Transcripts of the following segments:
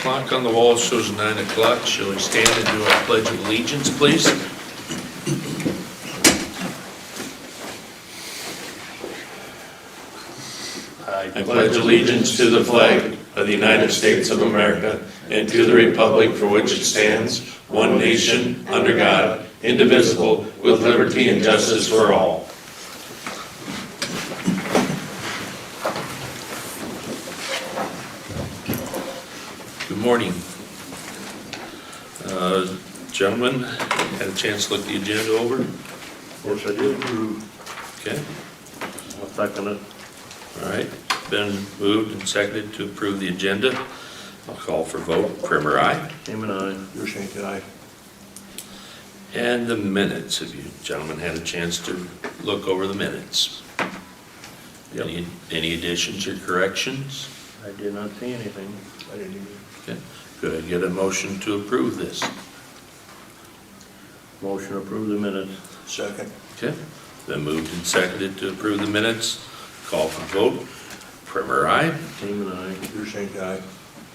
clock on the wall shows 9 o'clock. Shall we stand and do our pledge of allegiance, please? I pledge allegiance to the flag of the United States of America and to the republic for which it stands, one nation, under God, indivisible, with liberty and justice for all. Good morning. Gentlemen, had a chance to look the agenda over? Yes, I did. Okay, I'll second it. all right. Been moved and seconded to approve the agenda. I'll call for vote. Primer, aye. Seaman, aye. Your aye. And the minutes. Have you gentlemen had a chance to look over the minutes? Yep. Any additions or corrections? I did not see anything. I didn't either. Okay. Could I get a motion to approve this? Motion to approve the minutes. Second. Okay. Been moved and seconded to approve the minutes. Call for vote. Primer, aye. Seaman, aye. Your aye.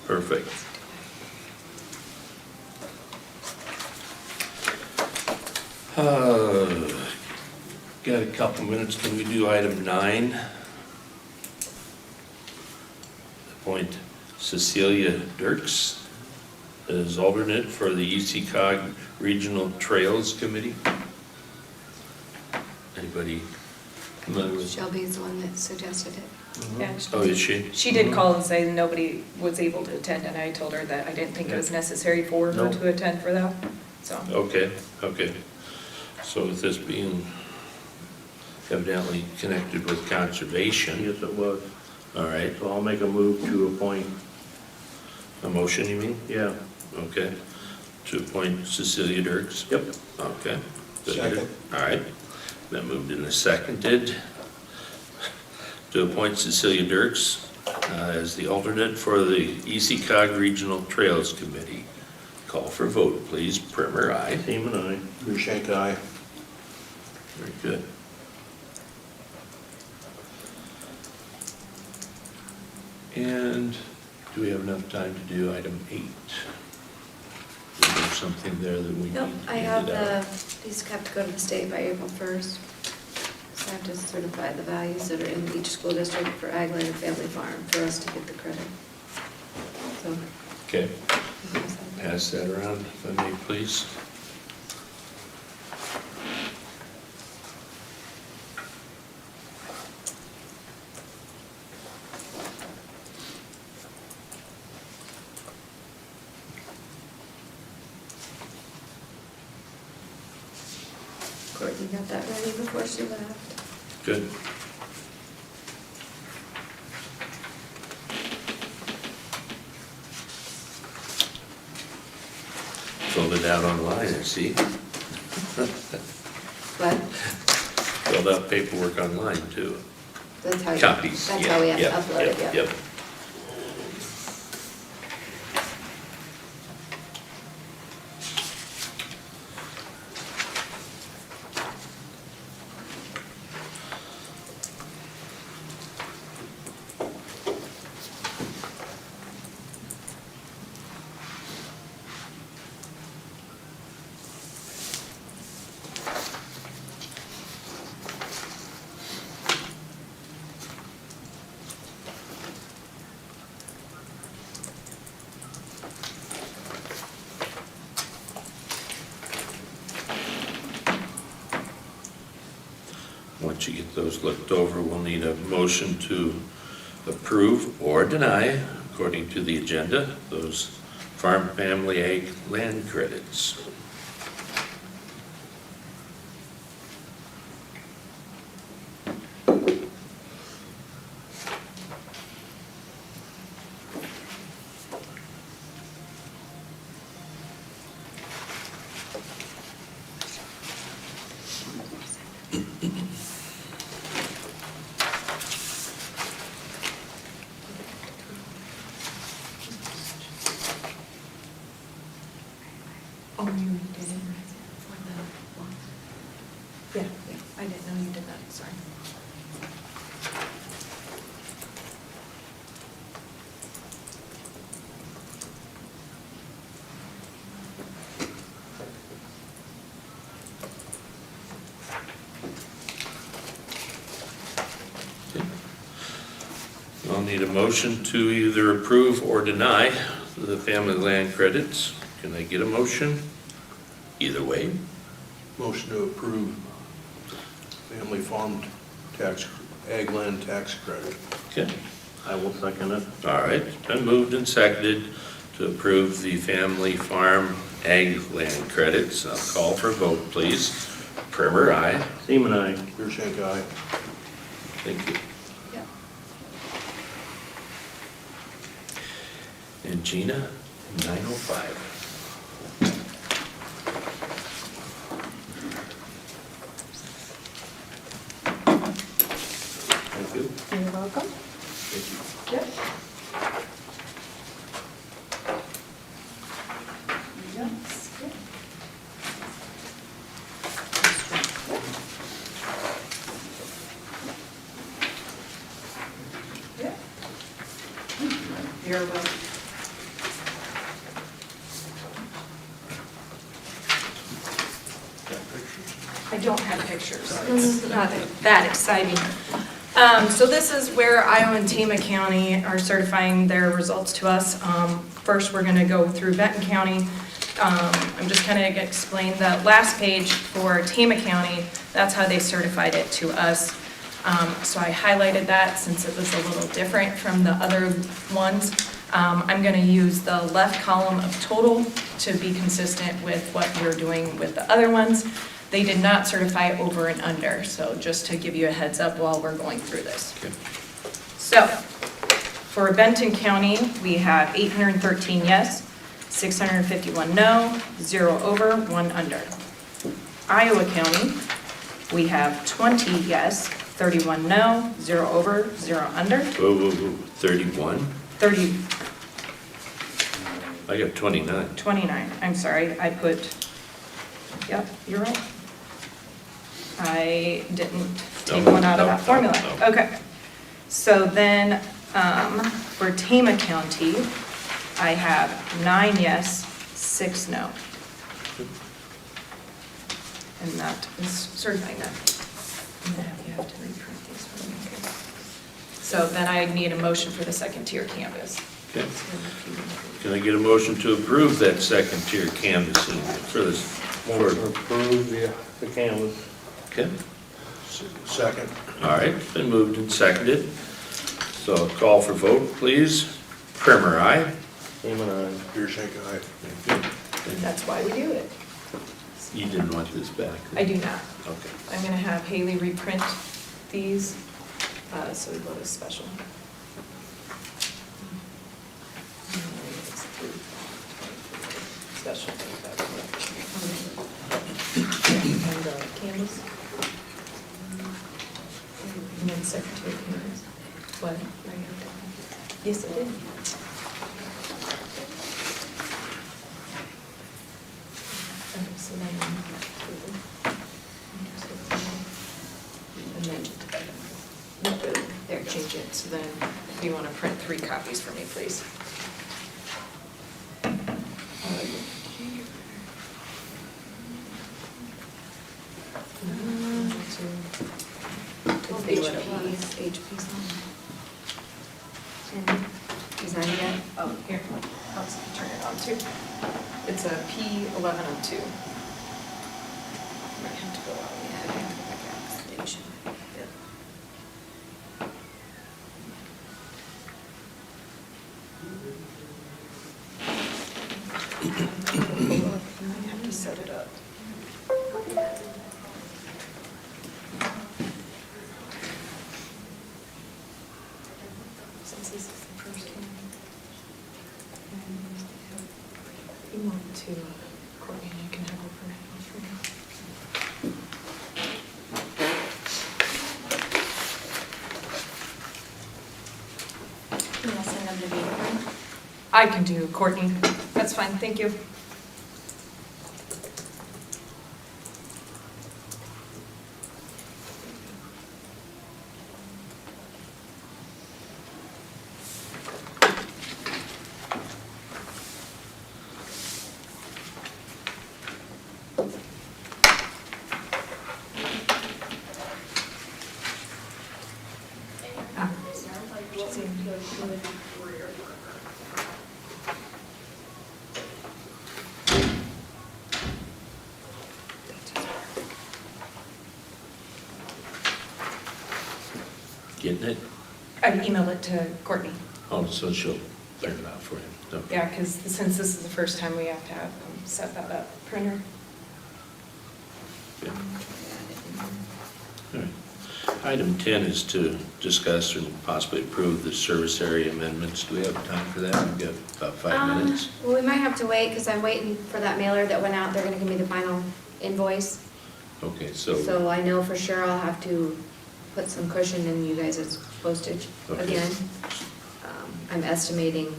Perfect. Got a couple minutes. Can we do item 9? Appoint Cecilia Dirks as alternate for the ECOG Regional Trails Committee. Anybody familiar with? Shelby's the one that suggested it. Yeah, Oh, is she? she did call and say nobody was able to attend, and I told her that I didn't think it was necessary for her No. to attend for that, so. Okay, okay. So with this being evidently connected with conservation, Yes, it was. all right, So I'll make a move to appoint, a motion you mean? yeah. Okay, to appoint Cecilia Dirks? Yep. Okay. Second. All right, then moved and seconded to appoint Cecilia Dirks as the alternate for the ECOG Regional Trails Committee. Call for vote, please. Primer, aye. Seaman, aye. Your aye. Very good. And do we have enough time to do item 8? Is there something there that we need to Nope, I hand have it out? these have to go to the state by April 1st. So I have to certify the values that are in each school district for Ag Land and Family Farm for us to get the credit. So. Okay, pass that around if I may, please. Courtney got that ready before she left. Good. Filled it out online, I see. But Filled out paperwork online too. that's how you. Copies. That's yeah, how we have to yep, upload it, yep, yeah. Yep. Once you get those looked over, we'll need a motion to approve or deny, according to the agenda, those farm family ag land credits. Oh, you did it for the one? Yeah, yeah, I didn't know you did that, sorry. Need a motion to either approve or deny the family land credits. Can I get a motion? Either way. Motion to approve family farm tax, ag land tax credit. Okay. I will second it. All right, been moved and seconded to approve the family farm ag land credits. I'll call for a vote, please. Primer, aye. Seaman, aye. Deershank, aye. Thank you. Yep. And Gina, 905. Thank you. You're welcome. Yep. Yes. Yep. You're welcome. I don't have pictures. It's not that exciting. So this is where Iowa and Tama County are certifying their results to us. First, we're going to go through Benton County. I'm just kind of explain the last page for Tama County. That's how they certified it to us. So I highlighted that since it was a little different from the other ones. I'm going to use the left column of total to be consistent with what we're doing with the other ones. They did not certify over and under, so just to give you a heads up while we're going through this. Okay. So, for Benton County, we have 813 yes, 651 no, 0 over, 1 under. Iowa County, we have 20 yes, 31 no, 0 over, 0 under. Whoa, whoa, whoa, 31? 30, I got 29. 29, I'm sorry, I put, yep, you're right. I didn't take one out of that formula. No. Okay. So then, for Tama County, I have 9 yes, 6 no. And that is certifying that. And then you have to reprint these for me. So then I need a motion for the second tier canvas. Okay. Can I get a motion to approve that second tier canvassing for this? Motion to approve the canvas. Okay. Second. All right, been moved and seconded. So I'll call for vote, please. Primer, aye. Seaman, aye. Deershank, aye. That's why we do it. You didn't want this back? I do not. Okay. I'm gonna have Haley reprint these, so we go to special. Special. And canvas. And then secretary canvas. What? Yes, I did. Okay, so then, and then, there, change it, so then, if you want to print 3 copies for me, please. HP's on. Is that yet? Oh, here, let's turn it on too. It's a P1102. Might have to go out. Yeah, I have to go back out to the station. Yep. I have to set it up. Since this is the first one. If you want to, Courtney, you can have her print it off for now. You want to send them to me? I can do Courtney. That's fine, thank you. getting it? I emailed it to Courtney. Oh, so she'll print it out for him. Okay. Yeah, because since this is the first time we have to have set that up, printer. Yeah. All right. Item 10 is to discuss and possibly approve the service area amendments. Do we have time for that? We've got about 5 minutes. Well, we might have to wait, because I'm waiting for that mailer that went out. They're gonna give me the final invoice. Okay, so, So I know for sure I'll have to put some cushion in you guys' postage Okay. again. I'm estimating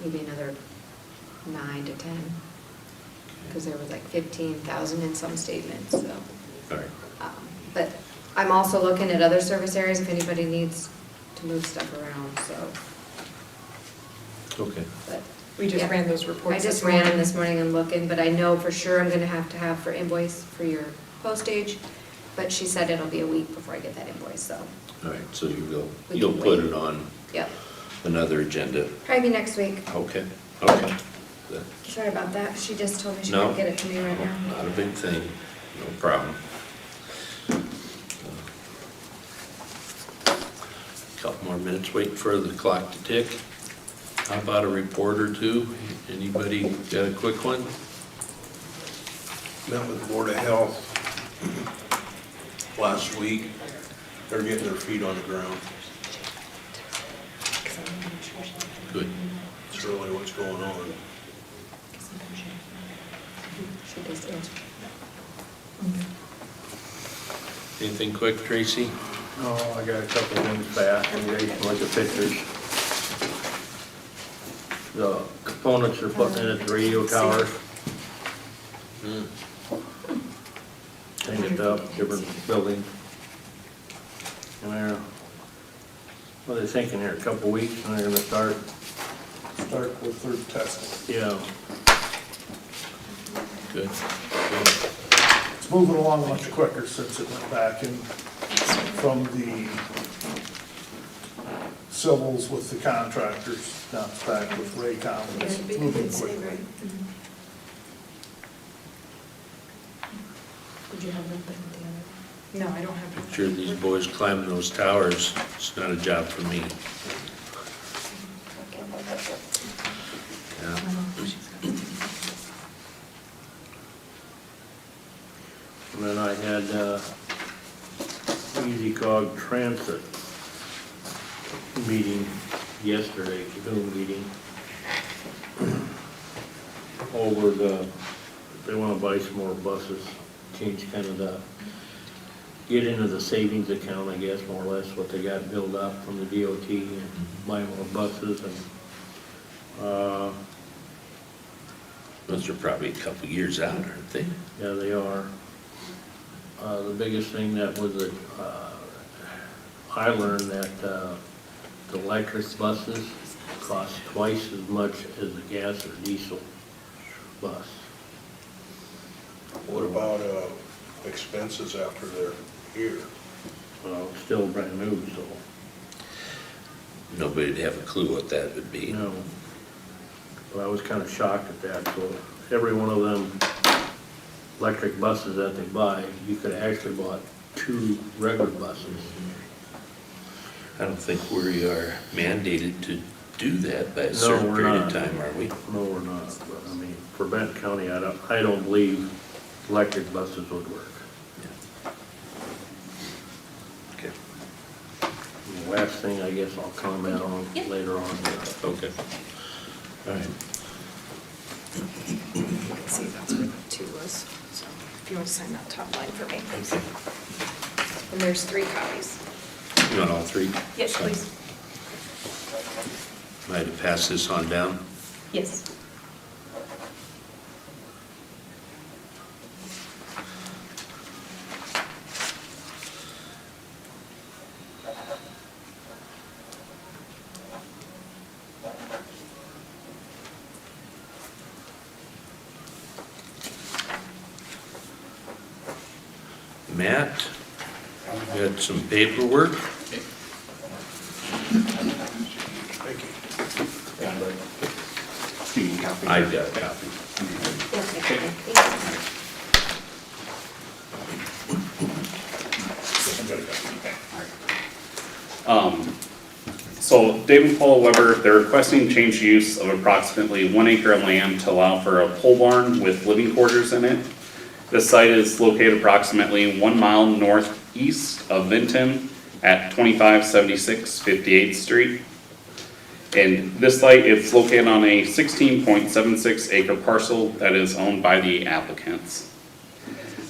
maybe another 9 to 10, because there was like 15,000 in some statements, so. all right. But I'm also looking at other service areas if anybody needs to move stuff around, so. Okay. But We just Yeah. ran those reports. I just this ran them morning. this morning and looking, but I know for sure I'm gonna have for invoice for your postage. But she said it'll be a week before I get that invoice, so, All right, so We you'll can put wait. it on yep. another agenda. Probably next week. Okay, okay. That- Sorry about that. She just told me she No. couldn't get it to me right now. Not a big thing, no problem. Couple more minutes, waiting for the clock to tick. How about a report or two? Anybody got a quick one? Met with the Board of Health last week. They're getting their feet on the ground. Good. It's really what's going on. She just answered. Anything quick, Tracy? No, I got a couple of things back, and you guys can look at pictures. The components they're putting in at the radio towers, changed up, different buildings. And they're, what are they thinking here, a couple of weeks, and they're gonna start, with third testing. yeah, Good. It's moving along much quicker since it went back in from the civils with the contractors, now it's back with Raycom, and it's moving quickly. Did you have them put it together? No, I don't have it. Sure, these boys climbing those towers, it's not a job for me. Yeah. and then I had, Easy Cog Transit meeting yesterday, Zoom meeting. Over they wanna buy some more buses, change kind of get into the savings account, I guess, more or less, what they got built up from the DOT and buy more buses and, Those are probably a couple years out, aren't they? yeah, they are. The biggest thing that was that, I learned that, the electric buses cost twice as much as a gas or diesel bus. What about expenses after they're here? Still brand new, so, Nobody'd have a clue what that would be. you know. But I was kind of shocked at that, so every one of them electric buses that they buy, you could actually bought 2 regular buses. I don't think we are mandated to do that by a No, certain we're period of not. time, are we? No, we're not, but I mean, for Benton County, I don't believe electric buses would work. Okay. And the last thing, I guess I'll comment on later on. Okay. All right. You can see that's where the 2 was, so if you want to sign that top line for me. Okay. And there's 3 copies. You want all 3? Yes, please. Am I to pass this on down? Yes. Matt, you got some paperwork? Thank you. I've got a copy. So Dave and Paula Weber, they're requesting change use of approximately 1 acre of land to allow for a pole barn with living quarters in it. This site is located approximately 1 mile northeast of Vinton at 2576 58th Street. And this site is located on a 16.76 acre parcel that is owned by the applicants.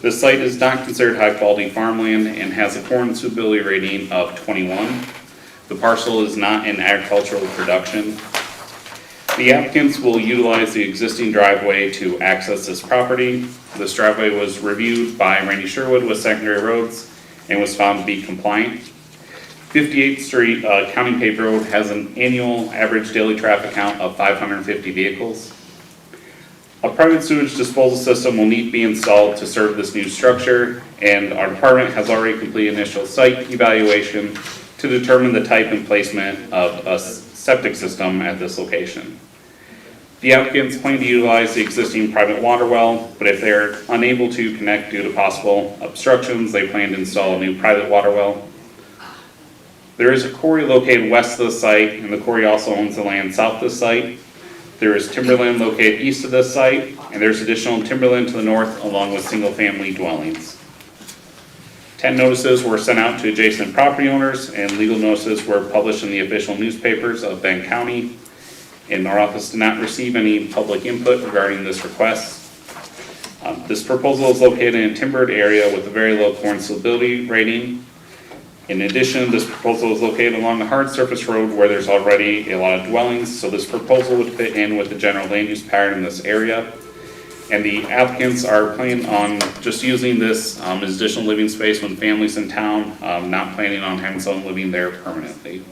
This site is not considered high quality farmland and has a corn suitability rating of 21. The parcel is not in agricultural production. The applicants will utilize the existing driveway to access this property. This driveway was reviewed by Randy Sherwood with Secondary Roads and was found to be compliant. 58th Street County Paved Road has an annual average daily traffic count of 550 vehicles. A private sewage disposal system will need to be installed to serve this new structure, and our department has already completed initial site evaluation to determine the type and placement of a septic system at this location. The applicants plan to utilize the existing private water well, but if they're unable to connect due to possible obstructions, they plan to install a new private water well. There is a quarry located west of the site, and the quarry also owns the land south of the site. There is timberland located east of this site, and there's additional timberland to the north along with single-family dwellings. 10 notices were sent out to adjacent property owners, and legal notices were published in the official newspapers of Bend County. And our office did not receive any public input regarding this request. This proposal is located in a timbered area with a very low corn suitability rating. In addition, this proposal is located along a hard surface road where there's already a lot of dwellings, so this proposal would fit in with the general land use pattern in this area. And the applicants are planning on just using this as additional living space when families in town, not planning on having someone living there permanently.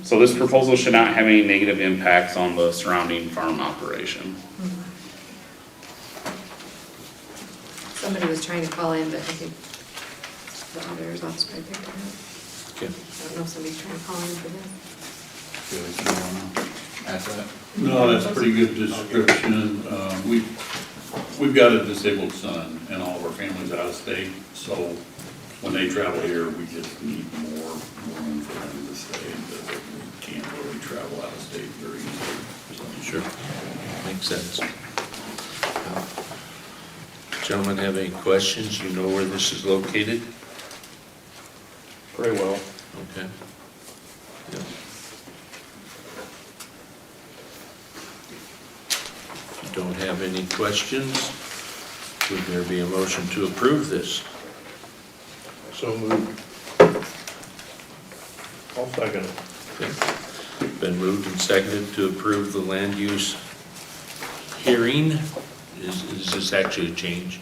So this proposal should not have any negative impacts on the surrounding farm operation. Somebody was trying to call in, but I think the auditor's office probably picked it up. Okay. I don't know if somebody's trying to call in for this. No, that's a pretty good description. We've got a disabled son and all of our families out of state, so when they travel here, we just need more room for them to stay, but we can't really travel out of state very easily. So. Sure, makes sense. Gentlemen, have any questions? You know where this is located? Very well. Okay. Yeah. If you don't have any questions, would there be a motion to approve this? So moved. I'll second it. Okay. Been moved and seconded to approve the land use hearing. Is this actually a change?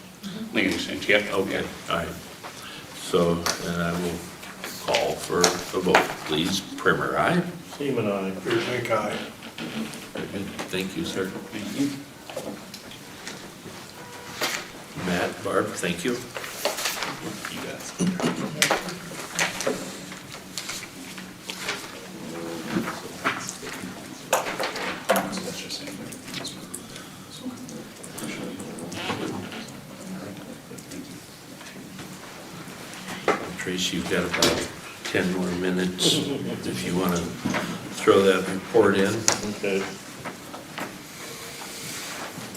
Land use change, yep. Okay, all right. So, then I will call for a vote, please. Primer, aye? Seaman, aye. Pearson, aye. Very good. Thank you, sir. Thank you. Matt, Barb, thank you. You guys. Tracy, you've got about 10 more minutes if you want to throw that report in. Okay.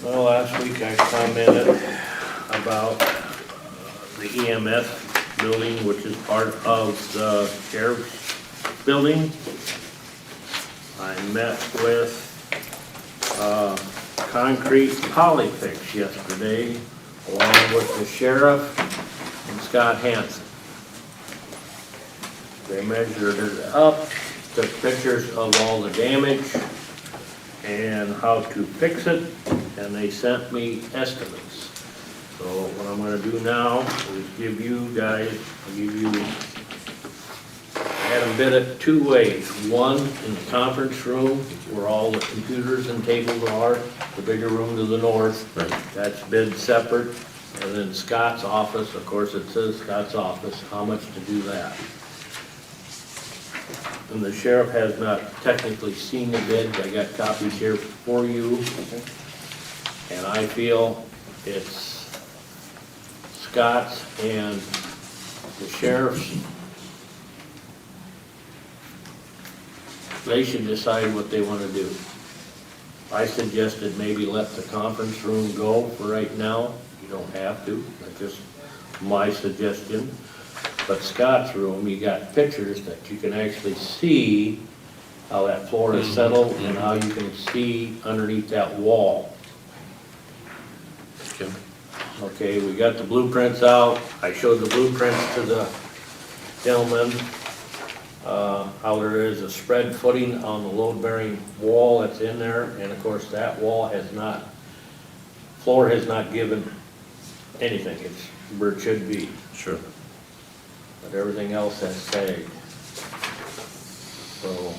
Well, last week I commented about the EMS building, which is part of the sheriff's building. I met with concrete polyfix yesterday, along with the sheriff and Scott Hansen. They measured it up, took pictures of all the damage and how to fix it, and they sent me estimates. So what I'm gonna do now is give you guys, I had them bid it two ways. One, in the conference room, where all the computers and tables are, the bigger room to the north. Right. That's bid separate. And then Scott's office, of course, it says Scott's office, how much to do that. And the sheriff has not technically seen the bid. I got copies here for you. And I feel it's Scott's and the sheriff's they should decide what they wanna do. I suggested maybe let the conference room go for right now. You don't have to, that's just my suggestion. But Scott's room, you got pictures that you can actually see how that floor is settled and how you can see underneath that wall. Okay. Okay, we got the blueprints out. I showed the blueprints to the gentleman. How there is a spread footing on the load-bearing wall that's in there. And of course, that wall has not, floor has not given anything. It's where it should be. Sure. But everything else has sagged. So,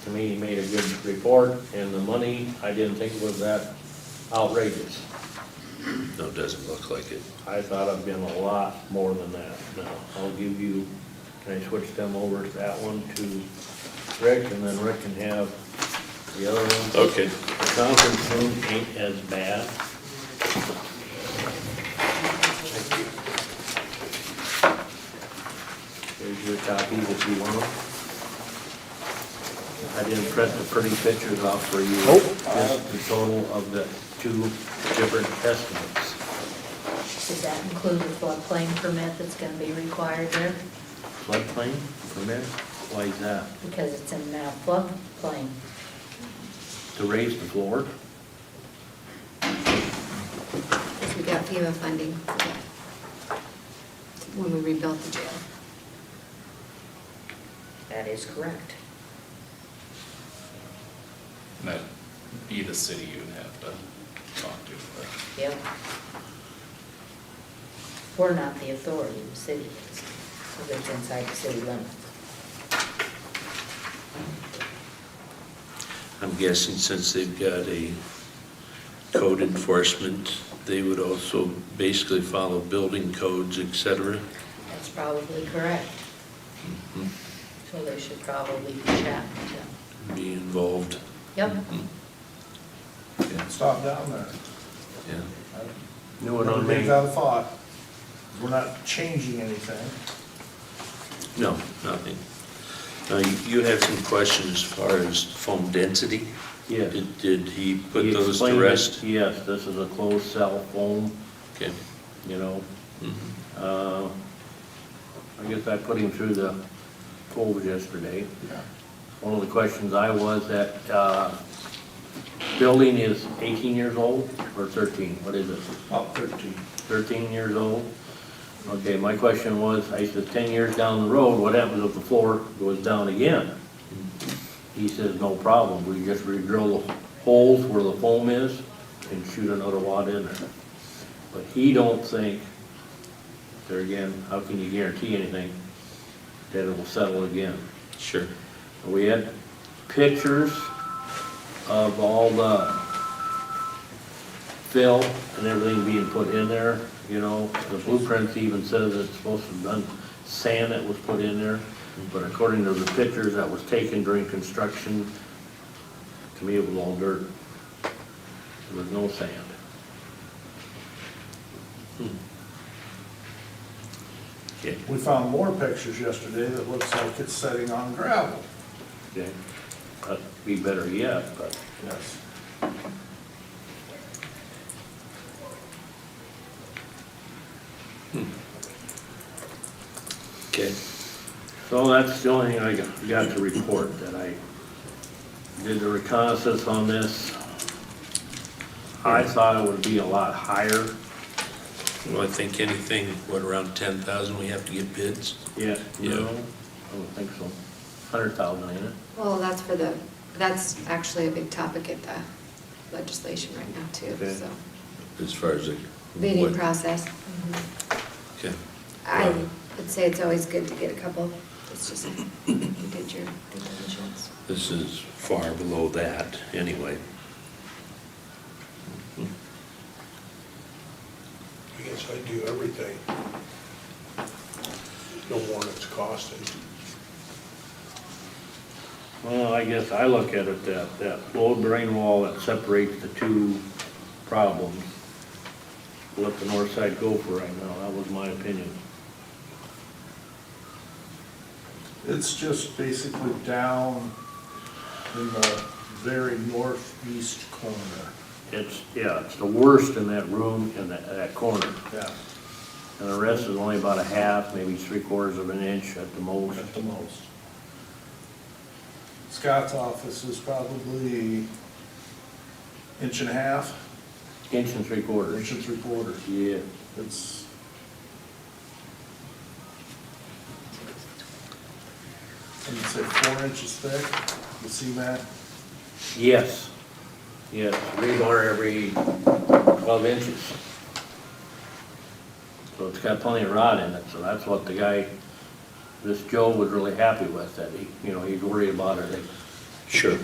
to me, he made a good report, and the money, I didn't think was that outrageous. No, it doesn't look like it. I thought it'd been a lot more than that. Now, I'll give you, can I switch them over, that one to Rick, and then Rick can have the other one? Okay. The conference room ain't as bad. Here's your copies if you want them. I didn't print the pretty pictures off for you. Nope. Just the total of the two different estimates. Does that include the floodplain permit that's gonna be required there? Floodplain permit? Why is that? Because it's in now floodplain. To raise the floor? Because we got FEMA funding for that when we rebuilt the jail. That is correct. And that'd be the city you'd have to talk to. But Yep. We're not the authority, the city is, because it's inside the city limits. I'm guessing since they've got a code enforcement, they would also basically follow building codes, et cetera. That's probably correct. Mhm. So they should probably be chatting to them. Be involved. Yep. Okay. Stop down there. Yeah. New one on Never me. gave that a thought. We're not changing anything. No, nothing. Now, you had some questions as far as foam density. Yes. Did he put He those to explained it. rest? Yes, this is a closed cell foam, Okay. you know. Mhm. I guess I put him through the polls yesterday. Yeah. One of the questions I was that, building is 18 years old or 13? What is it? About 13. 13 years old? Okay, my question was, I said, 10 years down the road, what happens if the floor goes down again? He says, no problem, we just re-drill the holes where the foam is and shoot another wad in there. But he don't think, there again, how can you guarantee anything, that it will settle again? Sure. We had pictures of all the fill and everything being put in there, you know. The blueprints even says it's supposed to have been sand that was put in there, but according to the pictures that was taken during construction, to me it was all dirt. There was no sand. Okay. We found more pictures yesterday that looks like it's setting on gravel. Okay, that'd be better yet, but Yes. Okay. so that's the only thing I got to report, that I did the reconnaissance on this. I thought it would be a lot higher. Well, I think anything, what, around 10,000, we have to get bids? Yeah. Yeah. No, I don't think so. 100,000, ain't it? Well, that's actually a big topic at the legislation right now too, Okay. so. As far as the. Bidding what- process. Okay. I Wow. would say it's always good to get a couple. It's just, you did your due diligence. This is far below that, anyway. I guess I do everything. No more than it's costing. Well, I guess I look at it that load bearing wall that separates the two problems. Let the north side go for right now, that was my opinion. It's just basically down in the very northeast corner. It's the worst in that room, in that corner. Yeah, And the rest is only about a half, maybe 3/4 of an inch at the most. at the most. Scott's office is probably inch and a half, Inch and 3/4. inch and 3/4. Yeah. It's, I'd say 4 inches thick, you see that? Yes. Yes, rebar every 12 inches. So it's got plenty of rot in it, so that's what the guy, this Joe was really happy with, that he, he's worried about it. Sure.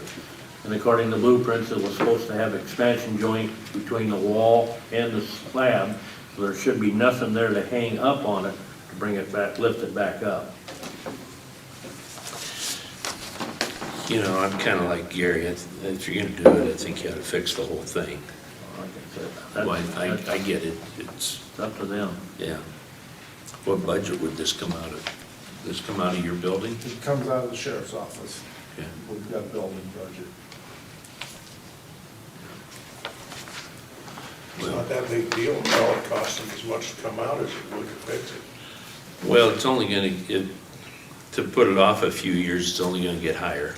And according to blueprints, it was supposed to have expansion joint between the wall and the slab, so there should be nothing there to hang up on it to bring it back, lift it back up. I'm kind of like Gary. If you're going to do it, I think you ought to fix the whole thing. Like I said, Well, that's I get it. It's, up to them. yeah. What budget would this come out of? This come out of your building? It comes out of the sheriff's office. Yeah. We've got a building budget. It's not that big deal, it probably cost them as much to come out as it would to fix it. Well, it's only going to put it off a few years, it's only going to get higher.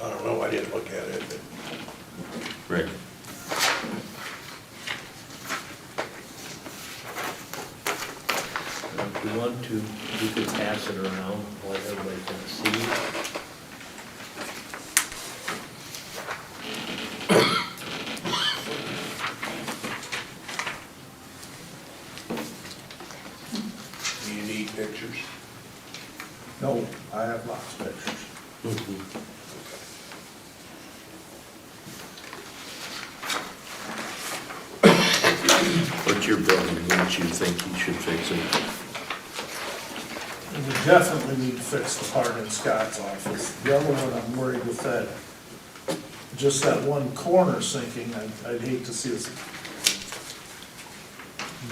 I don't know, I didn't look at it, but Rick? If you want to, you could pass it around, let everybody can see. do you need pictures? No, I have lots of pictures. What's your building, wouldn't you think you should fix it? We definitely need to fix the part in Scott's office. The other one, I'm worried with that, just that one corner sinking, I'd hate to see us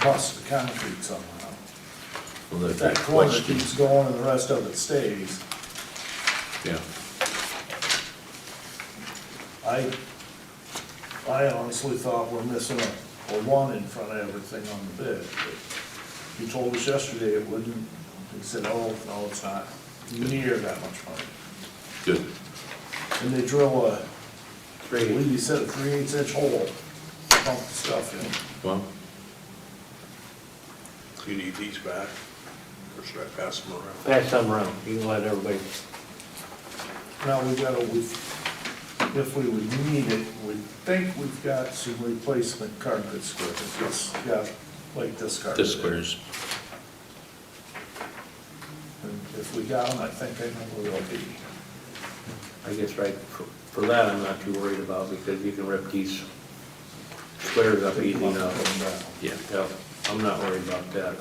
bust the concrete somehow. Well, If that's that a corner question. keeps going and the rest of it stays, Yeah. I honestly thought we're missing a one in front of everything on the bid. But you told us yesterday it wouldn't, he said, oh, no, it's not near that much money. Good. And they drill I believe you said a 3/8 inch hole, pump the stuff in. Well, You need these back, or should I pass them around? Pass some around, you can let everybody, Now, if we would need it, we think we've got some replacement carpet squares. It's got like this carpet. this squares. And if we got them, I think I know where they'll be. I guess right, for that I'm not too worried about, because you can rip these squares up easy enough. Yeah. Yep, I'm not worried about that.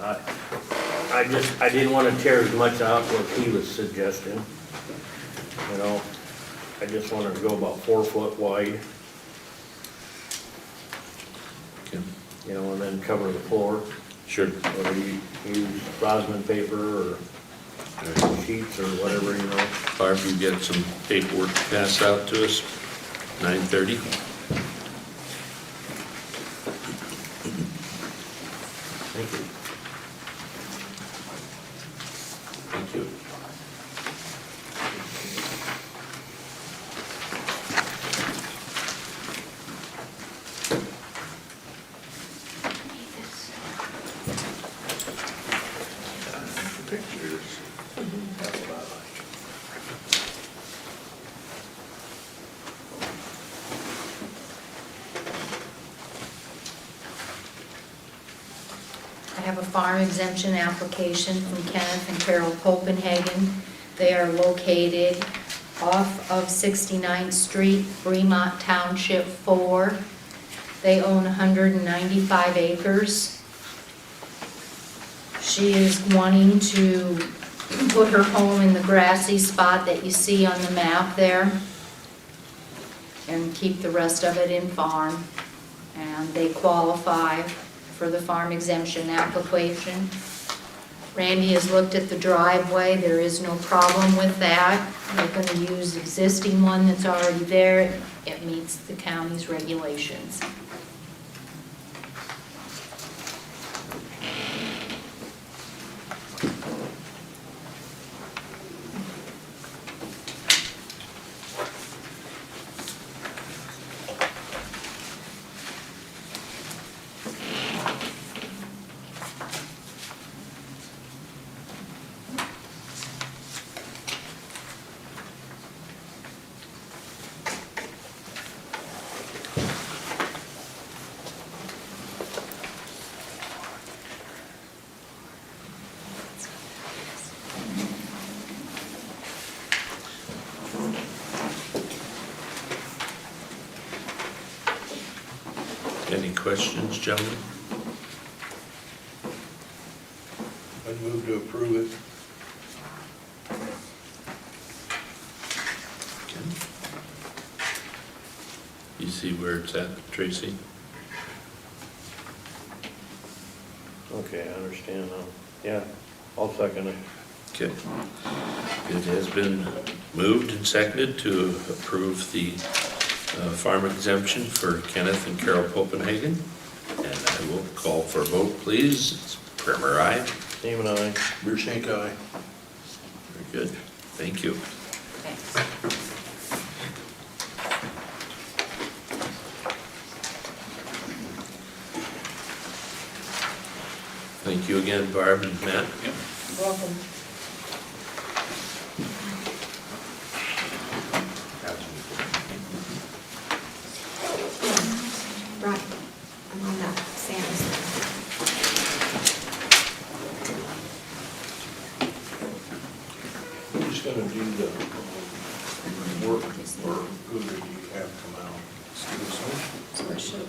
I didn't want to tear as much out as he was suggesting. I just wanted to go about 4 foot wide, Okay. and then cover the floor. Sure. Whether you use rosin paper or sheets or whatever, Barb, you get some paperwork to pass out to us, 9:30? Thank you. Thank you. Pictures. That's what I like. I have a farm exemption application from Kenneth and Carol Copenhagen. They are located off of 69th Street, Fremont Township 4. They own 195 acres. She is wanting to put her home in the grassy spot that you see on the map there and keep the rest of it in farm. and they qualify for the farm exemption application. Randy has looked at the driveway, there is no problem with that. They're gonna use the existing one that's already there, it meets the county's regulations. Any questions, gentlemen? I'd move to approve it. You see where it's at, Tracy? Okay, I understand now. Yeah, I'll second it. Okay. It has been moved and seconded to approve the farm exemption for Kenneth and Carol Copenhagen. And I will call for a vote, please. It's Primer, aye. Seaman, aye. Burbank, aye. Very good. Thank you. Thanks. Thank you again, Barb and Matt. Welcome. Right, I'm on that Sam's. Who's gonna do the work, or who do you have come out? So it should.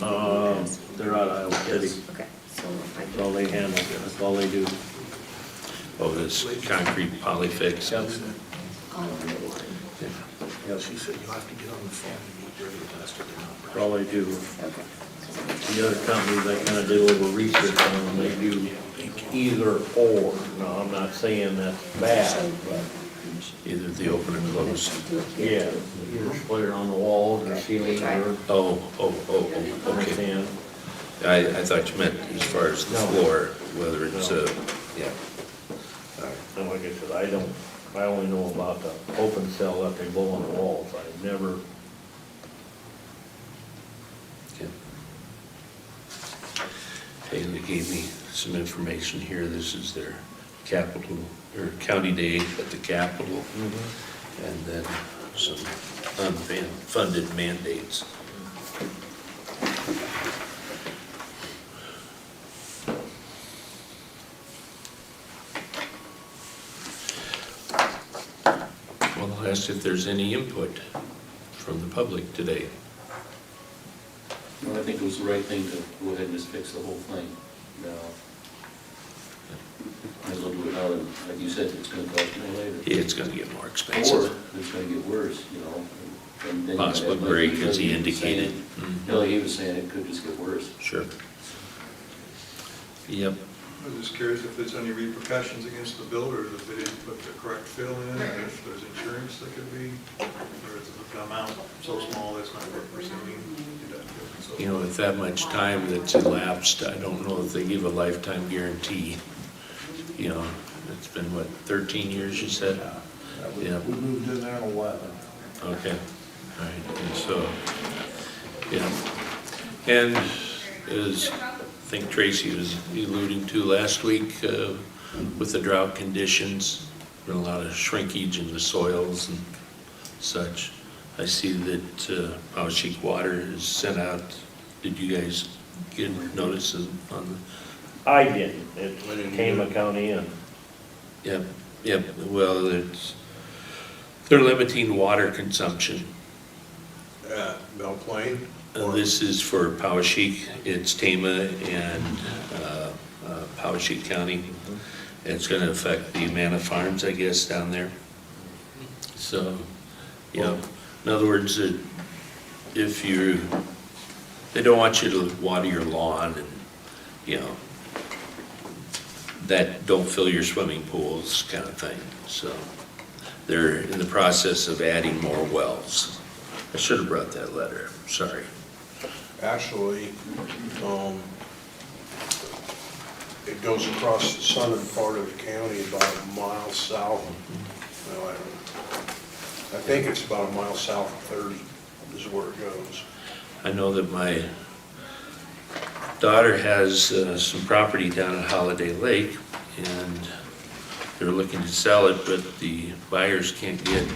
They're out of Iowa City. Okay, so if I That's all they handle, that's all they do. Oh, this concrete polyfix. all under one. Yep, She said you'll have to get on the phone and meet Jerry Lester. that's all they do. Okay. The other companies I kind of did a little research on, they do either or. No, I'm not saying that's bad, but Either the open or close. yeah, either split it on the walls or ceiling or, Okay. understand. I thought you meant as far as the No. floor, whether it's, No. yeah. And like I said, I only know about the open cell that they blow on the walls. I never, Okay. Hey, they gave me some information here. This is their capital, or county day at the Capitol. And then some unfunded mandates. Well, I'll ask if there's any input from the public today. Well, I think it was the right thing to go ahead and just fix the whole thing. Now, might as well do it now, and like you said, it's gonna cost more later. It's gonna get more Or expensive. it's gonna get worse, you know. and then you Possible have, like, break, as he was indicated. saying- Mhm. No, he was saying it could just get worse. Sure. Yep. I was just curious if there's any repercussions against the builders if they didn't put the correct fill in, and if there's insurance that could be, or is the amount so small that's not worth pursuing? So- You know, with that much time that's elapsed, I don't know if they give a lifetime guarantee. You know, it's been, what, 13 years, you said? Yeah. We moved in there in 11. Okay, all right, and so, yeah. And as I think Tracy was alluding to last week, with the drought conditions, been a lot of shrinkage in the soils and such. I see that Poweshiek Water is sent out. Did you guys get notices on I didn't. It came a county in. Yep, well, they're limiting water consumption. Belle Plaine? This is for Poweshiek, it's Tama and Poweshiek County. It's gonna affect the Amana Farms, I guess, down there. So, yeah, in other words, if you They don't want you to water your lawn and, you know, that don't fill your swimming pools kind of thing. So they're in the process of adding more wells. I should have brought that letter, sorry. Actually, it goes across the southern part of the county about a mile south. Well, I think it's about a mile south of 30 is where it goes. I know that my daughter has some property down at Holiday Lake, and they're looking to sell it, but the buyers can't get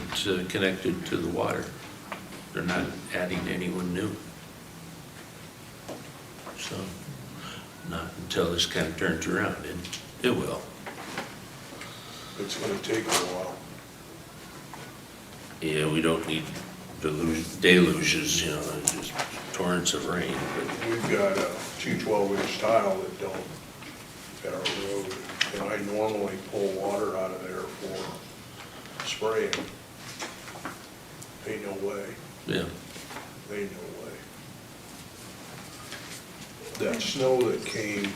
connected to the water. They're not adding anyone new. So, not until this kind of turns around, and it will. It's gonna take a while. Yeah, we don't need deluges, you know, just torrents of rain, but We've got 2 12-inch tile that don't fit our road, and I normally pull water out of there for spraying. Ain't no way, yeah. ain't no way. That snow that came,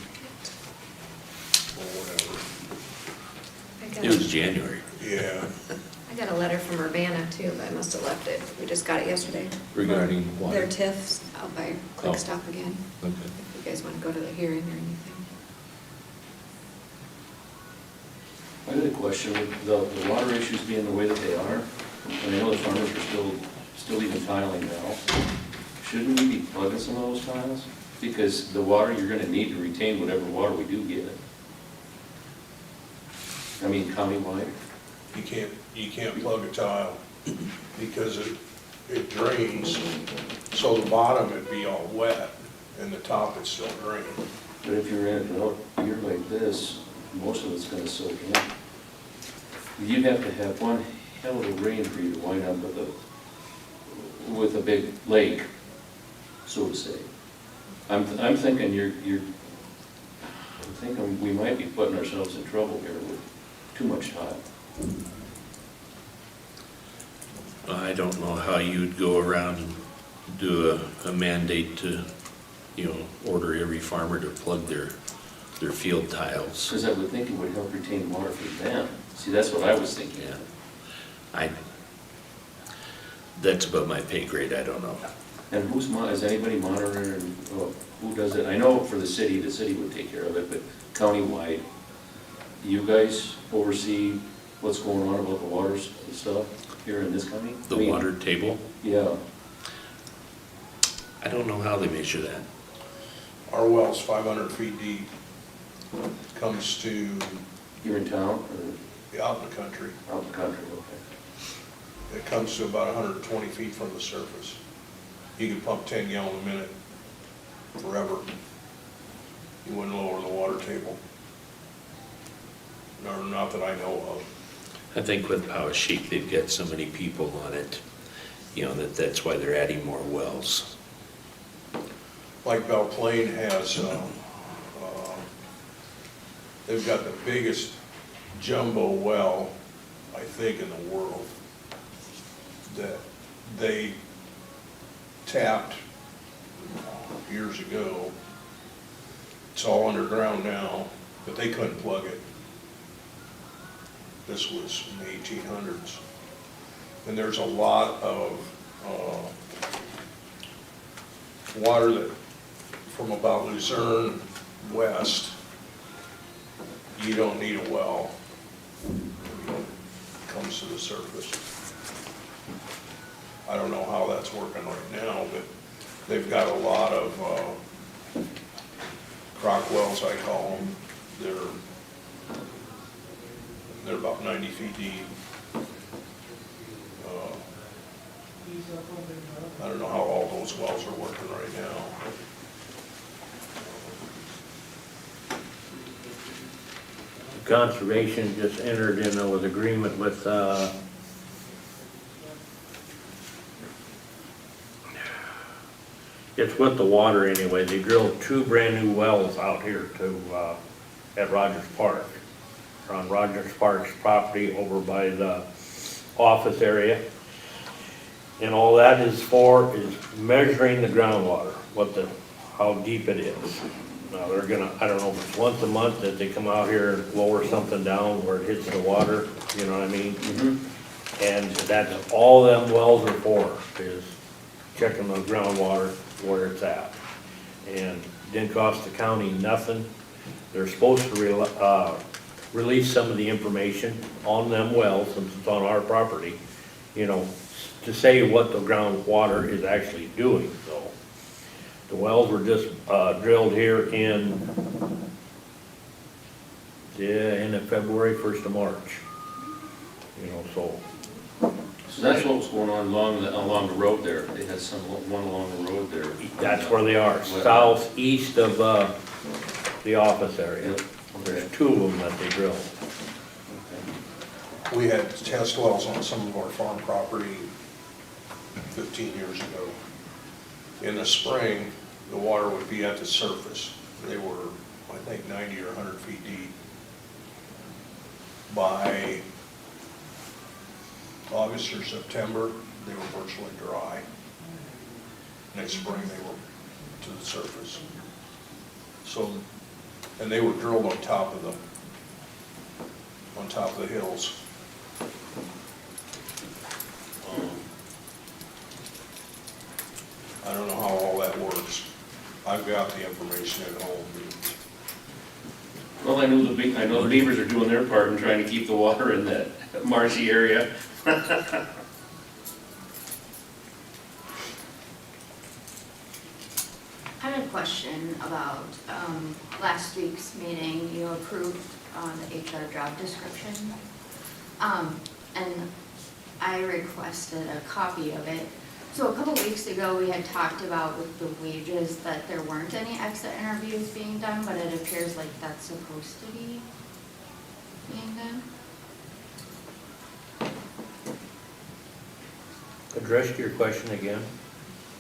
or whatever, I It was January yeah, got a letter from Urbana too, but I must have left it. We just got it yesterday. regarding Their water. TIFs out by Quick Oh. Stop again, Okay. if you guys want to go to the hearing or anything. I got a question, with the water issues being the way that they are, and I know the farmers are still even tiling now. Shouldn't we be plugging some of those tiles? Because the water, you're gonna need to retain whatever water we do get. I mean, countywide. you can't plug a tile because it drains, so the bottom would be all wet and the top would still drain. But if you're in a year like this, most of it's gonna soak in. You'd have to have one hell of a rain for you to wind up with a big lake, so to say. I'm thinking I'm thinking we might be putting ourselves in trouble here with too much tile. I don't know how you'd go around and do a mandate to, you know, order every farmer to plug their field tiles. Because I would think it would help retain water for them. See, that's what I was thinking. Yeah. That's above my pay grade, I don't know. And is anybody monitoring, who does it? I know for the city would take care of it, but countywide, you guys oversee what's going on about the water stuff here in this county? The water table, Yeah. I don't know how they measure that. Our well's 500 feet deep. Comes to, Here in town out in the country, or out in the country, okay. it comes to about 120 feet from the surface. You could pump 10 gallon a minute forever. You wouldn't lower the water table. No, not that I know of. I think with Powashik, they've got so many people on it, you know, that's why they're adding more wells. Like Belle Plaine has, they've got the biggest jumbo well, I think, in the world, that they tapped years ago. It's all underground now, but they couldn't plug it. This was in the 1800s. And there's a lot of water that, from about Luzerne west, you don't need a well. It comes to the surface. I don't know how that's working right now, but they've got a lot of crock wells, I call them. They're about 90 feet deep. I don't know how all those wells are working right now. Conservation just entered into an agreement with, it's with the water anyway. They drilled 2 brand-new wells out here at Rogers Park. On Rogers Park's property over by the office area. And all that is for is measuring the groundwater. how deep it is. Now, they're gonna, I don't know if it's once a month that they come out here and lower something down where it hits the water, you know what I mean? And that's all them wells are for, is checking the groundwater where it's at. And didn't cost the county nothing. They're supposed to release some of the information on them wells, since it's on our property, you know, to say what the groundwater is actually doing, so. The wells were just drilled here in end of February, 1st of March. You know, so. So that's what was going on along the road there. They had one along the road there. That's where they are, southeast of the office area. There's 2 of them that they drilled. We had test wells on some of our farm property 15 years ago. In the spring, the water would be at the surface. They were, I think, 90 or 100 feet deep. By August or September, they were virtually dry. Next spring, they were to the surface. So, and they were drilled on top of the hills. I don't know how all that works. I've got the information at home. Well, I know the beavers are doing their part in trying to keep the water in that marshy area. I have a question about last week's meeting. You approved the HR job description. And I requested a copy of it. So a couple weeks ago, we had talked about with the wages that there weren't any exit interviews being done, but it appears like that's supposed to be being done. Address your question again.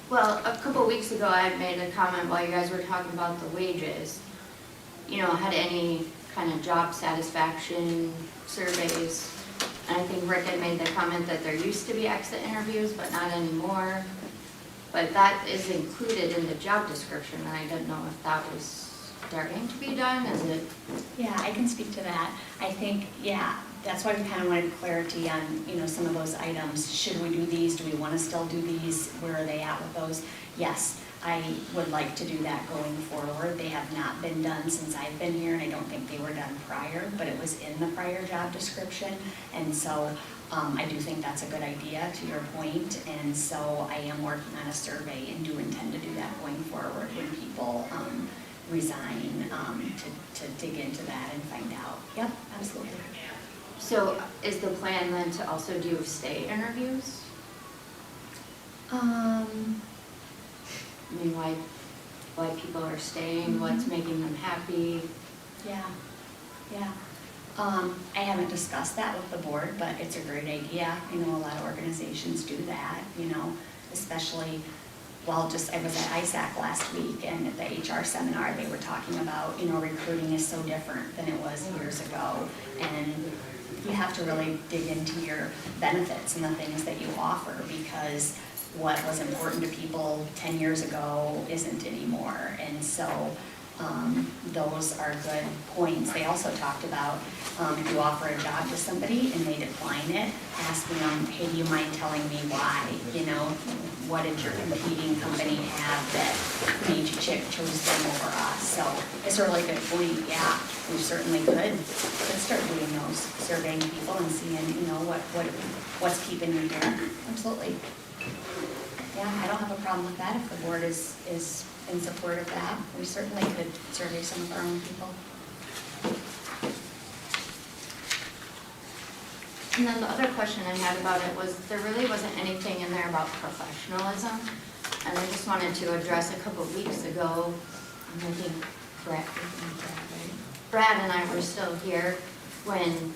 Well, a couple weeks ago, I had made a comment while you guys were talking about the wages. You know, had any kind of job satisfaction surveys. And I think Rick had made the comment that there used to be exit interviews, but not anymore. But that is included in the job description, and I didn't know if that was starting to be done, is it? Yeah, I can speak to that. I think, yeah, that's why we kind of wanted clarity on, you know, some of those items. Should we do these? Do we want to still do these? Where are they at with those? Yes, I would like to do that going forward. They have not been done since I've been here, and I don't think they were done prior, but it was in the prior job description. And so I do think that's a good idea, to your point. And so I am working on a survey and do intend to do that going forward when people resign, to dig into that and find out. Yep, absolutely. So is the plan then to also do stay interviews? I mean, why people are staying, what's making them happy? Yeah, yeah. I haven't discussed that with the board, but it's a great idea. You know, a lot of organizations do that, you know, especially, well, I was at ISAC last week, and at the HR seminar, they were talking about, you know, recruiting is so different than it was years ago. And you have to really dig into your benefits and the things that you offer, because what was important to people 10 years ago isn't anymore. And so those are good points. They also talked about if you offer a job to somebody and they decline it, asking them, hey, do you mind telling me why? You know, what did your competing company have that made you choose them over us? So it's a really good point. Yeah, we certainly could start doing those, surveying people and seeing, you know, what's keeping you here. Absolutely. Yeah, I don't have a problem with that if the board is in support of that. We certainly could survey some of our own people. And then the other question I had about it was, there really wasn't anything in there about professionalism. And I just wanted to address a couple of weeks ago, I think Brad and I were still here when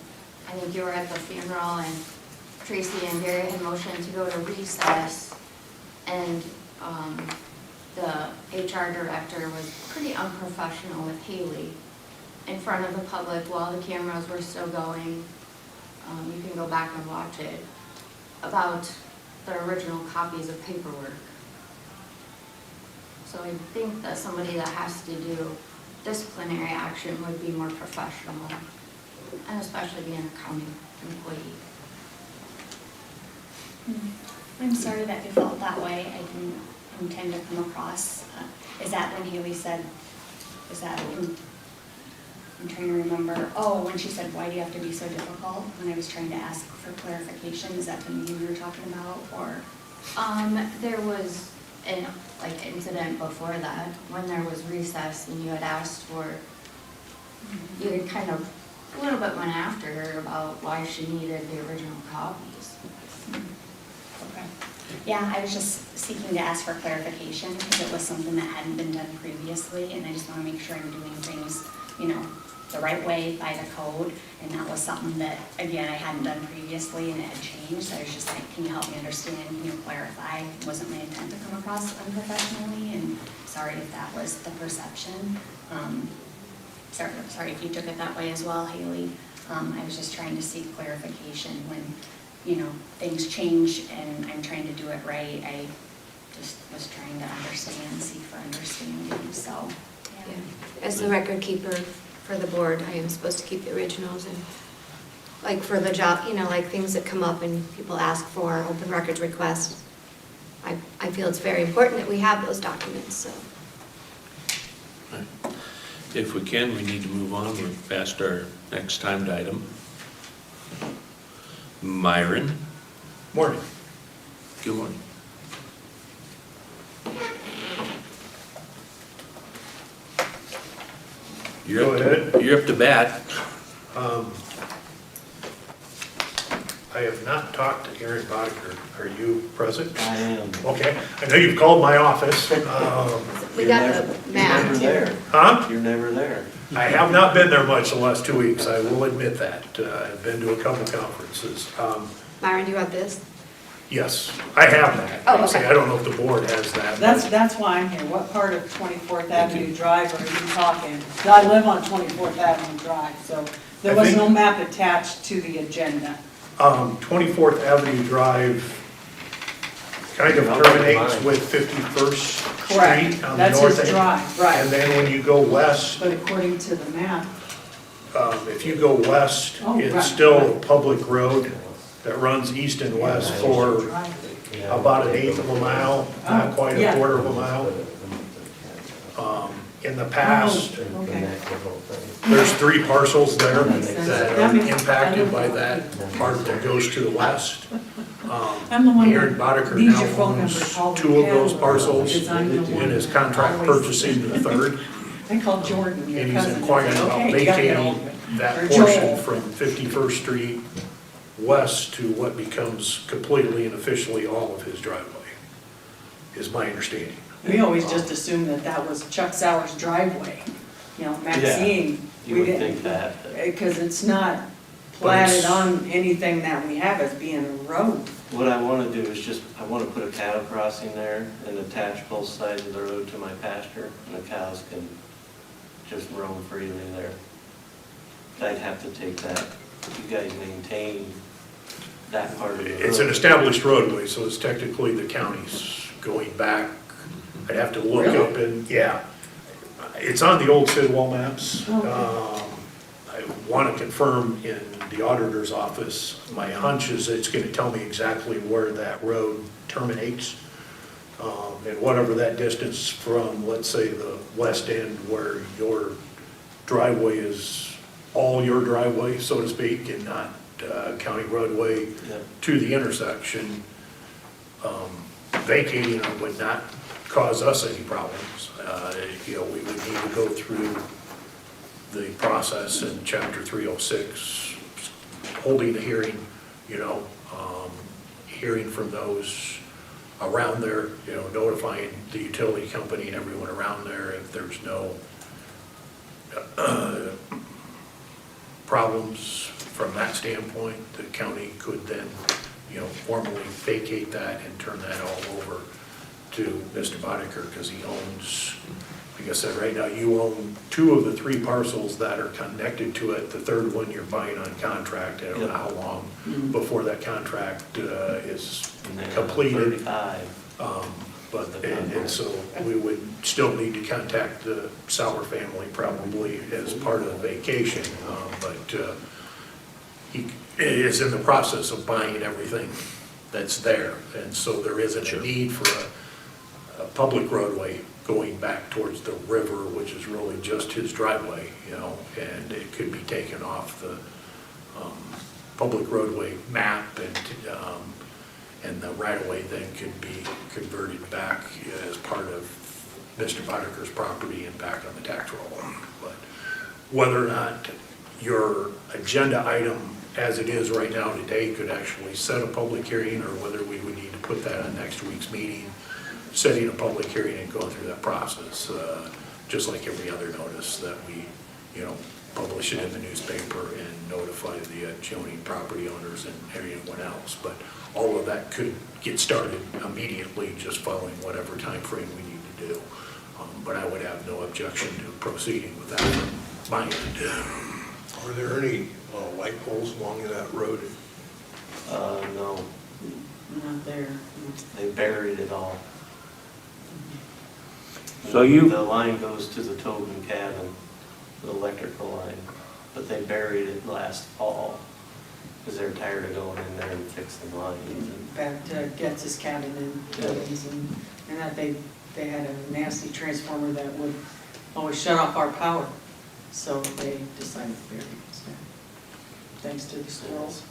I think you were at the funeral, and Tracy and Gary had motioned to go to recess. And the HR director was pretty unprofessional with Haley in front of the public while the cameras were still going. You can go back and watch it, about the original copies of paperwork. So I think that somebody that has to do disciplinary action would be more professional, and especially being a county employee. I'm sorry that you felt that way. I didn't intend to come across. Is that when Haley said, is that when, I'm trying to remember, oh, when she said, why do you have to be so difficult? When I was trying to ask for clarification, is that the meeting you were talking about, or? There was an incident before that, when there was recess and you had asked for, you had kind of a little bit went after her about why she needed the original copies. Okay. Yeah, I was just seeking to ask for clarification because it was something that hadn't been done previously, and I just want to make sure I'm doing things, you know, the right way by the code, and that was something that, again, I hadn't done previously and it had changed. So I was just like, can you help me understand, can you clarify? It wasn't my intent to come across unprofessionally, and sorry if that was the perception. Sorry if you took it that way as well, Haley. I was just trying to seek clarification when, you know, things change and I'm trying to do it right. I just was trying to understand, seek for understanding, so, yeah. As the record keeper for the board, I am supposed to keep the originals, and like for the job, you know, like things that come up and people ask for open records requests, I feel it's very important that we have those documents, so. If we can, we need to move on. We're past our next timed item. Myron. Morning. Good morning. Go ahead. You're up to bat. I have not talked to Aaron Boddicker. Are you present? I am. Okay, I know you've called my office. We got the map. You're never there. Huh? You're never there. I have not been there much the last 2 weeks, I will admit that. I've been to a couple conferences. Myron, do you want this? Yes, I have that. Oh, okay. I don't know if the board has that. That's why I'm here. What part of 24th Avenue Drive are you talking? I live on 24th Avenue Drive, so there was no map attached to the agenda. 24th Avenue Drive kind of terminates with 51st Correct. Street on the That's north his end. drive, right. And then when you go west, But according to the map, if you go west, Oh, right, it's still a right. public road that runs east and west for about 1/8 of a mile, not quite a yeah. quarter of a mile. In the past, Oh, okay. there's 3 parcels there Makes sense. that That are makes- impacted by that part that goes to the west. I'm the one Aaron that Boddicker needs now your phone number, owns call 2 of those Ken, parcels because I'm the one and is that contract always- purchasing the 3rd. I called Jordan, your And he's cousin. inquiring and said, about "Okay, you gotta get hold vacating of it." that Or portion Joel. from 51st Street west to what becomes completely and officially all of his driveway, is my understanding. We always just assumed that that was Chuck Sauer's driveway, you know, Maxine. You would think that. Because it's not platted it's- on anything that we have as being a road. What I want to do is just, I want to put a cattle crossing there and attach both sides of the road to my pasture, and the cows can just roam freely there. I'd have to take that, you guys maintain that part of the road. It's an established roadway, so it's technically the county's going back. I'd have to look Really? up and, yeah. It's on the old Sidwell maps. I want to confirm in the auditor's office. My hunch is it's going to tell me exactly where that road terminates. And whatever that distance from, let's say, the west end where your driveway is all your driveway, so to speak, and not county roadway to the intersection, vacating it would not cause us any problems. You know, we would need to go through the process in Chapter 306, holding a hearing, you know, hearing from those around there, you know, notifying the utility company and everyone around there if there's no problems from that standpoint. The county could then, you know, formally vacate that and turn that all over to Mr. Boddicker, because he owns, like I said, right now you own 2 of the 3 parcels that are connected to it. The 3rd one you're buying on contract. I don't know how long before that contract is completed. 35. But, and so we would still need to contact the Sauer family probably as part of the vacation, but he is in the process of buying everything that's there. And so there isn't a need for a public roadway going back towards the river, which is really just his driveway, you know, and it could be taken off the public roadway map, and the right-of-way then could be converted back as part of Mr. Boddiker's property and back on the tax roll. But whether or not your agenda item as it is right now today could actually set a public hearing, or whether we would need to put that on next week's meeting, setting a public hearing and going through that process, just like every other notice that we, you know, publish it in the newspaper and notify the adjoining property owners and everyone else. But all of that could get started immediately, just following whatever time frame we need to do. But I would have no objection to proceeding with that from my end. Are there any light poles along that road? No, Not there. they buried it all. So you- The line goes to the Tobin cabin, the electrical line, but they buried it last fall because they're tired of going in there and fixing lines. And Back to Getz's cabin and buildings, and that they had a nasty transformer that would always shut off our power. So they decided to bury it instead, thanks to the squirrels.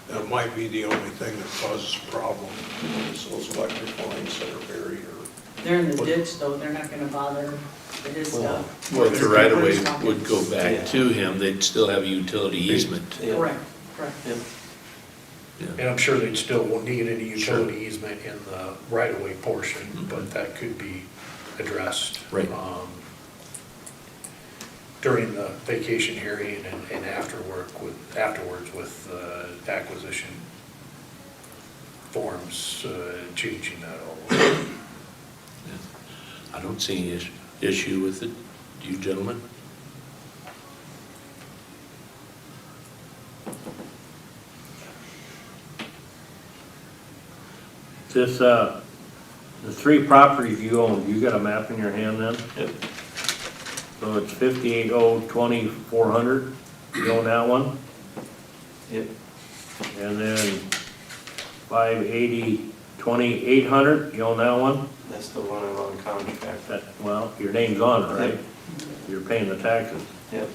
That might be the only thing that causes a problem, is those electric lines that are buried or. They're in the ditch though, they're not gonna bother with his stuff. Well, if the right-of-way would go back to him, they'd still have a utility easement. Correct, correct. And I'm sure they'd still won't need any utility easement in the right-of-way portion, but that could be addressed. Right. During the vacation hearing and afterwards with acquisition forms, changing that all. I don't see any issue with it. Do you gentlemen? This, the three properties you own, you got a map in your hand then? Yep. So it's 58020400, you own that one? Yep. And then 5802800, you own that one? That's the one I'm on contract. Well, your name's on it, right? You're paying the taxes. Yep.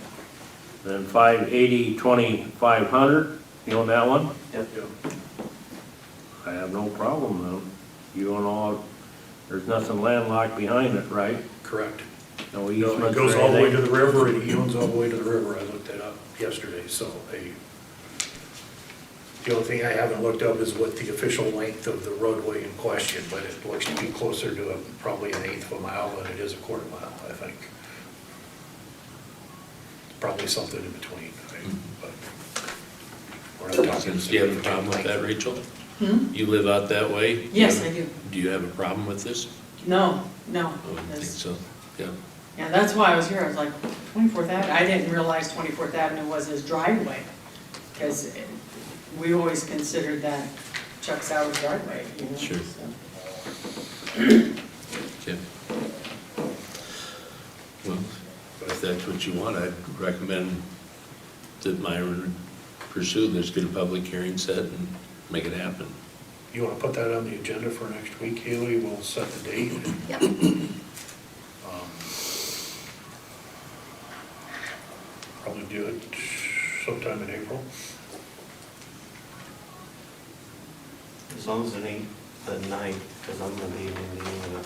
Then 5802500, you own that one? Yep. I have no problem though. You own all, there's nothing landlocked behind it, right? Correct. No No, easement. it goes all the way to the river, and he owns all the way to the river. I looked that up yesterday, so the only thing I haven't looked up is what the official length of the roadway in question, but it looks to be closer to probably an eighth of a mile than it is a quarter mile, I think. Probably something in between, right? But we're not talking. Do you have a problem with that, Rachel? Hmm? You live out that way? Yes, I do. Do you have a problem with this? No, no. I wouldn't think so, yeah. Yeah, that's why I was here, I was like, 24th Avenue, I didn't realize 24th Avenue was his driveway, because we always considered that Chuck Sauer's driveway, you know? Sure. So. Okay. Well, if that's what you want, I'd recommend that Myron pursue this, get a public hearing set and make it happen. You want to put that on the agenda for next week, Haley? We'll set the date. Yep. Probably do it sometime in April. As long as it ain't the 9th, because I'm gonna be in Indiana.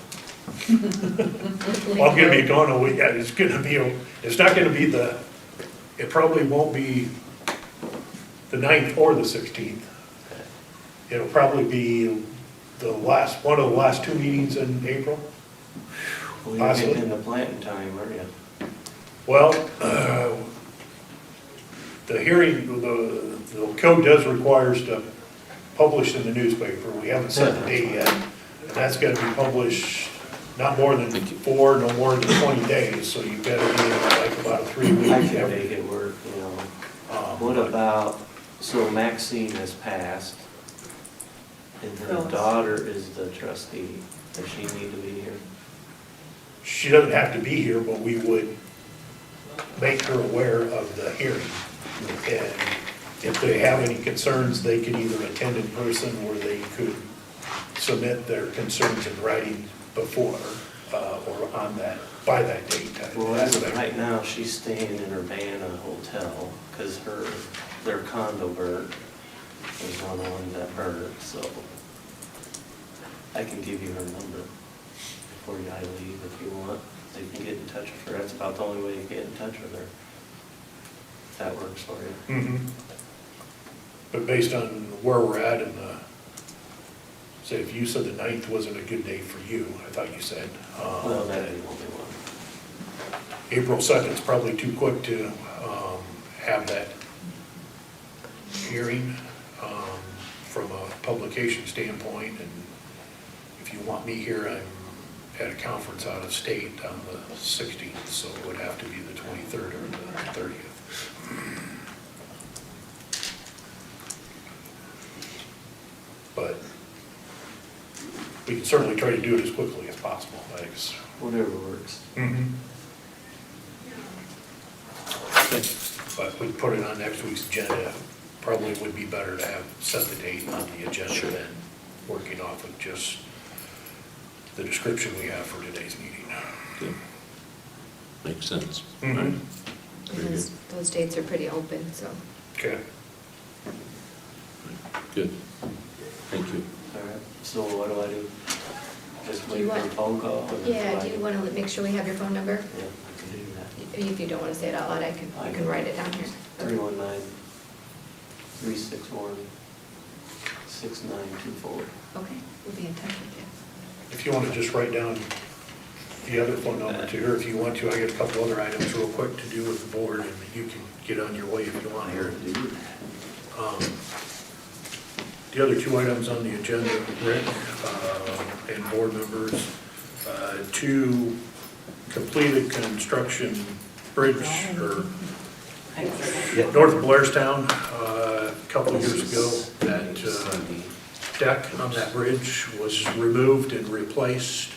Well, I'm gonna be gone a week, yeah, it's not gonna be it probably won't be the 9th or the 16th. It'll probably be one of the last two meetings in April. Well, you're getting in the planting time, aren't you? Well, the hearing, the code does require us to publish in the newspaper. We haven't set the date yet. And that's gonna be published not more than no more than 20 days, so you've gotta be in like about 3 weeks. I can make it work, you know. What about, so Maxine has passed, and her Phyllis. daughter is the trustee. Does she need to be here? She doesn't have to be here, but we would make her aware of the hearing. And if they have any concerns, they could either attend in person or they could submit their concerns in writing before, or on that, by that date. Well, as of right now, she's staying in her van at a hotel, because their condo burnt, was one of the ones that burnt, so I can give you her number before I leave if you want, so you can get in touch with her. That's about the only way you get in touch with her. If that works for you. Mhm. But based on where we're at and say, if you said the 9th wasn't a good day for you, I thought you said. Well, that'd be the only one. April 2nd is probably too quick to have that hearing from a publication standpoint. And if you want me here, I'm at a conference out of state on the 16th, so it would have to be the 23rd or the 30th. But we can certainly try to do it as quickly as possible, thanks. Whatever works. But we put it on next week's agenda. Probably would be better to have set the date on the agenda than working off of just the description we have for today's meeting. Yeah. Makes sense. Mhm. All right. Very good. Those dates are pretty open, so. Okay. Good. Thank you. All right, so what do I do? Just Do wait you for a want- phone call? or Yeah, I- do you want to make sure we have your phone number? Yeah, I can do that. If you don't want to say it out loud, you can write it down here. 319-361-6924. Okay, we'll be in touch with you. If you want to just write down the other phone number to her, if you want to, I got a couple other items real quick to do with the board, and you can get on your way if you want here. The other two items on the agenda, Rick, and board members, two completed construction bridge, or north of Blairstown, a couple of years ago. That deck on that bridge was removed and replaced.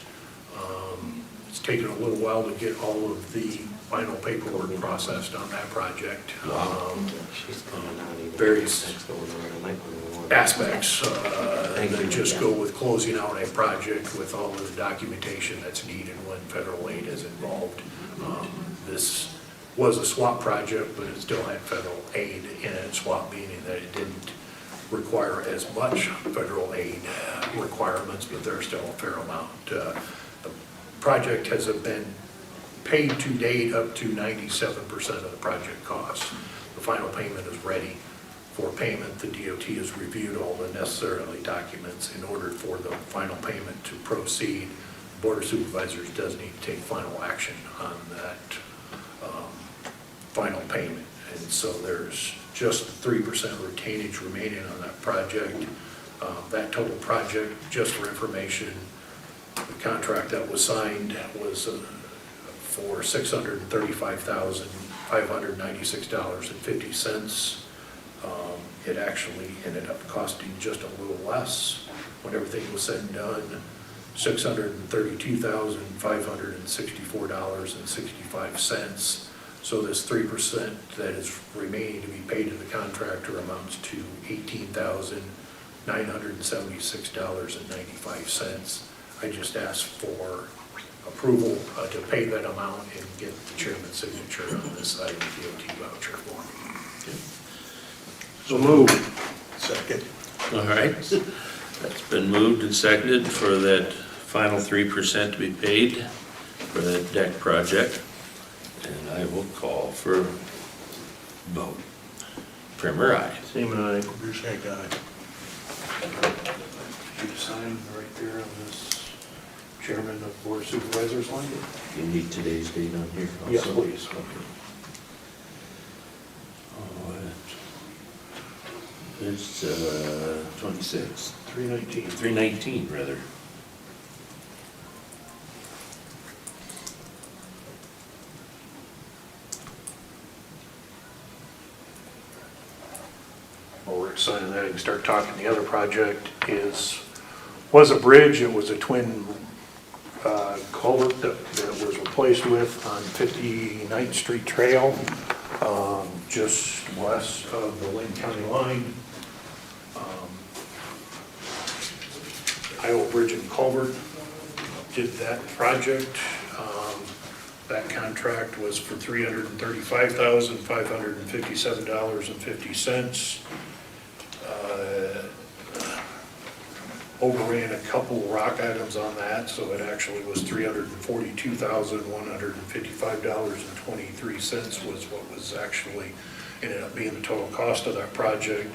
It's taken a little while to get all of the final paperwork processed on that project. She's coming out even. Various Next door, I might want to warn her. aspects that just go with closing out a project with all of the documentation that's needed when federal aid is involved. This was a swap project, but it still had federal aid in it, swap meaning that it didn't require as much federal aid requirements, but there's still a fair amount. The project has been paid to date up to 97% of the project costs. The final payment is ready for payment. The DOT has reviewed all the necessary documents in order for the final payment to proceed. The Board of Supervisors does need to take final action on that final payment. And so there's just 3% retainage remaining on that project. That total project, just for information, the contract that was signed was for $635,596.50. It actually ended up costing just a little less when everything was said and done, $632,564.65. So this 3% that is remaining to be paid to the contractor amounts to $18,976.95. I just asked for approval to pay that amount and get the chairman's signature on this item DOT voucher form. So move. Second. All right. That's been moved and seconded for that final 3% to be paid for that deck project. And I will call for vote. Primer, aye. Seaman, aye. Boucher, aye. Did you sign right there on this chairman of Board of Supervisors line? You need today's date on here also? Yes, please. It's 26. 319. 319, rather. While we're signing that, you can start talking. The other project is was a bridge, it was a twin culvert that was replaced with on 59th Street Trail, just west of the Lynn County line. Iowa Bridge and Culvert did that project. That contract was for $335,557.50. Overran a couple rock items on that, so it actually was $342,155.23 was what was actually ended up being the total cost of that project.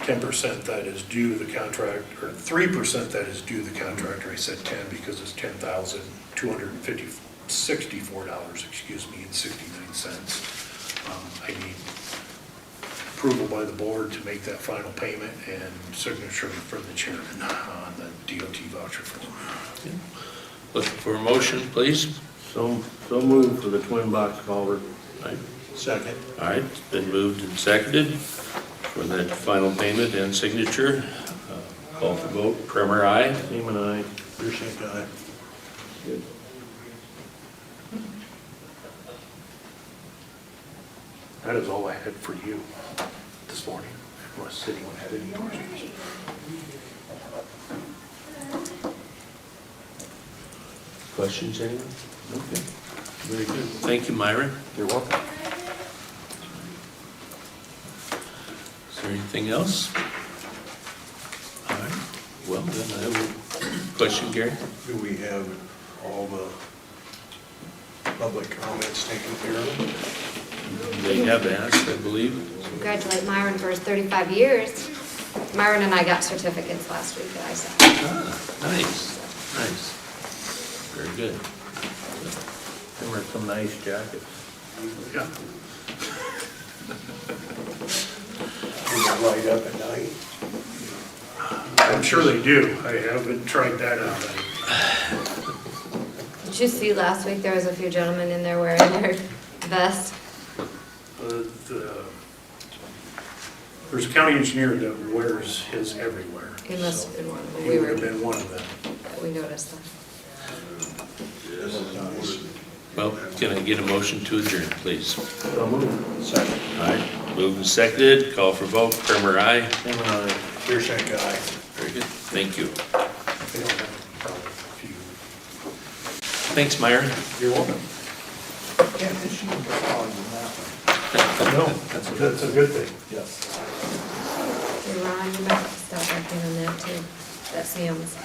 10% that is due the contract, or 3% that is due the contractor. I said 10 because it's $10,264, excuse me, and 69 cents. I need approval by the board to make that final payment and signature from the chairman on the DOT voucher form. Looking for a motion, please? So moved for the twin box culvert. Right. Second. All right, it's been moved and seconded for that final payment and signature. Call for vote, Primer, aye. Seaman, aye. Pearson, aye. That is all I had for you this morning, unless anyone had any questions. Questions, anyone? Okay, very good. Thank you, Myron. You're welcome. Is there anything else? All right, well, then I will, question, Gary? Do we have all the public comments taken care of? They have asked, I believe. Congratulate Myron for his 35 years. Myron and I got certificates last week that I signed. Ah, nice, nice. Very good. Them are some nice jackets. Yeah. Do they light up at night? I'm sure they do. I haven't tried that out. Did you see last week there was a few gentlemen in there wearing their vests? There's a county engineer that wears his everywhere. He must have been one. So he would have been one of them. We noticed that. Well, can I get a motion to adjourn, please? So moved. Second. All right, moved and seconded, call for vote, Primer, aye. Seaman, aye. Pearson, aye. Very good, thank you. I don't have a problem if you. Thanks, Myron. You're welcome. No, that's a good thing. Yes. Hey, Ron, you might have to stop working on that too. That Sam's.